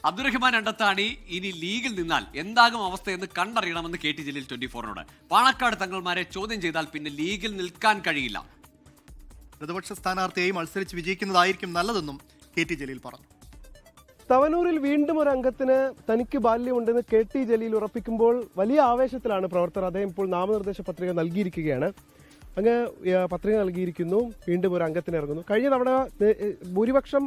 അബ്ദുറഹ്മാൻ അണ്ടത്താണി ഇനി ലീഗിൽ നിന്നാൽ എന്താകും അവസ്ഥയെന്ന് കണ്ടറിയണമെന്ന് കെ ടി ജലീൽ 24-നോട്. പാണക്കാട് തങ്ങൾമാരെ ചോദ്യം ചെയ്താൽ പിന്നെ ലീഗിൽ നിൽക്കാൻ കഴിയില്ല. പ്രതിപക്ഷ സ്ഥാനാർത്ഥിയായി മത്സരിച്ച് വിജയിക്കുന്നതായിരിക്കും നല്ലതെന്നും കെ ടി ജലീൽ പറഞ്ഞു. തവനൂരിൽ വീണ്ടും ഒരു അംഗത്തിന് തനിക്ക് ബാല്യമുണ്ടെന്ന് കെ ടി ജലീൽ ഉറപ്പിക്കുമ്പോൾ വലിയ ആവേശത്തിലാണ് പ്രവർത്തകർ. അദ്ദേഹം ഇപ്പോൾ നാമനിർദ്ദേശ പത്രിക നൽകിയിരിക്കുകയാണ്. അങ്ങ് പത്രിക നൽകിയിരിക്കുന്നു, വീണ്ടും ഒരു അംഗത്തിന് ഇറങ്ങുന്നു. കഴിഞ്ഞ തവണ ഭൂരിപക്ഷം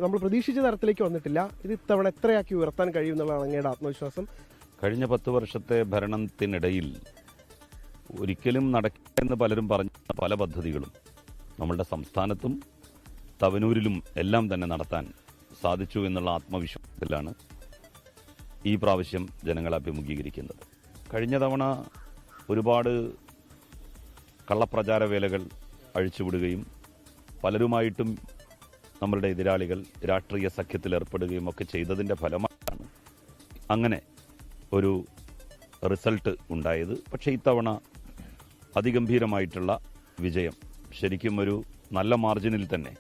നമ്മൾ പ്രതീക്ഷിച്ച തരത്തിലേക്ക് വന്നിട്ടില്ല. ഇത് ഇത്തവണ എത്രയാക്കി ഉയർത്താൻ കഴിയും എന്നുള്ളതാണ് അങ്ങയുടെ ആത്മവിശ്വാസം? കഴിഞ്ഞ 10 വർഷത്തെ ഭരണത്തിനിടയിൽ ഒരിക്കലും നടക്കില്ലെന്ന് പലരും പറഞ്ഞ പല പദ്ധതികളും നമ്മളുടെ സംസ്ഥാനത്തും തവനൂരിലും എല്ലാം തന്നെ നടത്താൻ സാധിച്ചു എന്നുള്ള ആത്മവിശ്വാസത്തിലാണ് ഈ പ്രാവശ്യം ജനങ്ങളെ അഭിമുഖീകരിക്കുന്നത്. കഴിഞ്ഞ തവണ ഒരുപാട് കള്ളപ്രചാര വേലകൾ അഴിച്ചുവിടുകയും പലരുമായിട്ടും നമ്മളുടെ എതിരാളികൾ രാഷ്ട്രീയ സഖ്യത്തിലേർപ്പെടുകയും ഒക്കെ ചെയ്തതിൻ്റെ ഫലമായിട്ടാണ് അങ്ങനെ ഒരു റിസൾട്ട് ഉണ്ടായത്. പക്ഷേ ഇത്തവണ അതിഗംഭീരമായിട്ടുള്ള വിജയം, ശരിക്കും ഒരു നല്ല മാർജിനിൽ തന്നെ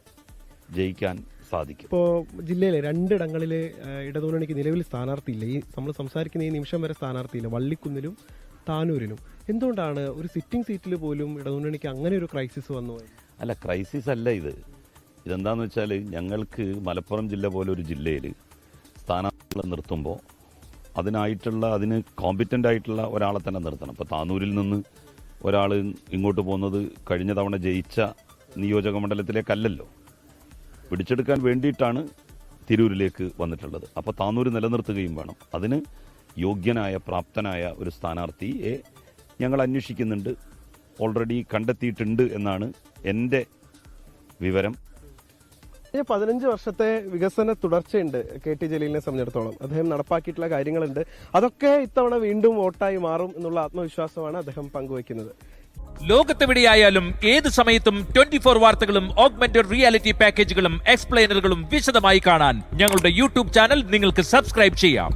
ജയിക്കാൻ സാധിക്കും. ഇപ്പോൾ ജില്ലയിലെ 2 ഇടങ്ങളിൽ ഇടതുമുന്നണിക്ക് നിലവിൽ സ്ഥാനാർത്ഥിയില്ല. നമ്മൾ സംസാരിക്കുന്ന ഈ നിമിഷം വരെ സ്ഥാനാർത്ഥിയില്ല, വള്ളിക്കുന്നിലും താനൂരിലും. എന്തുകൊണ്ടാണ് ഒരു സിറ്റിംഗ് സീറ്റിൽ പോലും ഇടതുമുന്നണിക്ക് അങ്ങനെ ഒരു ക്രൈസിസ് വന്നു? അല്ല, ക്രൈസിസ് അല്ല ഇത്. ഇതെന്താണെന്ന് വെച്ചാൽ, ഞങ്ങൾക്ക് മലപ്പുറം ജില്ല പോലെ ഒരു ജില്ലയിൽ സ്ഥാനാർത്ഥികളെ നിർത്തുമ്പോൾ അതിന് കോമ്പിറ്റൻ്റ് ആയിട്ടുള്ള ഒരാളെ തന്നെ നിർത്തണം. ഇപ്പോൾ താനൂരിൽ നിന്ന് ഒരാൾ ഇങ്ങോട്ട് പോകുന്നത് കഴിഞ്ഞ തവണ ജയിച്ച നിയോജക മണ്ഡലത്തിലേക്കല്ലല്ലോ, പിടിച്ചെടുക്കാൻ വേണ്ടിയിട്ടാണ് തിരൂരിലേക്ക് വന്നിട്ടുള്ളത്. അപ്പോൾ താനൂര് നിലനിർത്തുകയും വേണം. അതിന് യോഗ്യനായ പ്രാപ്തനായ ഒരു സ്ഥാനാർത്ഥിയെ ഞങ്ങൾ അന്വേഷിക്കുന്നുണ്ട്, ഓൾറെഡി കണ്ടെത്തിയിട്ടുണ്ട് എന്നാണ് എൻ്റെ വിവരം. 15 വർഷത്തെ വികസന തുടർച്ചയുണ്ട് കെ ടി ജലീലിനെ സംബന്ധിച്ചിടത്തോളം. അദ്ദേഹം നടപ്പാക്കിയിട്ടുള്ള കാര്യങ്ങളുണ്ട്. അതൊക്കെ ഇത്തവണ വീണ്ടും വോട്ടായി മാറും എന്നുള്ള ആത്മവിശ്വാസമാണ് അദ്ദേഹം പങ്കുവയ്ക്കുന്നത്. ലോകത്തെവിടെയായാലും ഏത് സമയത്തും 24 വാർത്തകളും ഓഗ്മെന്റഡ് റിയാലിറ്റി പാക്കേജുകളും എക്സ്പ്ലെയിനറുകളും വിശദമായി കാണാൻ ഞങ്ങളുടെ യൂട്യൂബ് ചാനൽ നിങ്ങൾക്ക് സബ്സ്ക്രൈബ് ചെയ്യാം.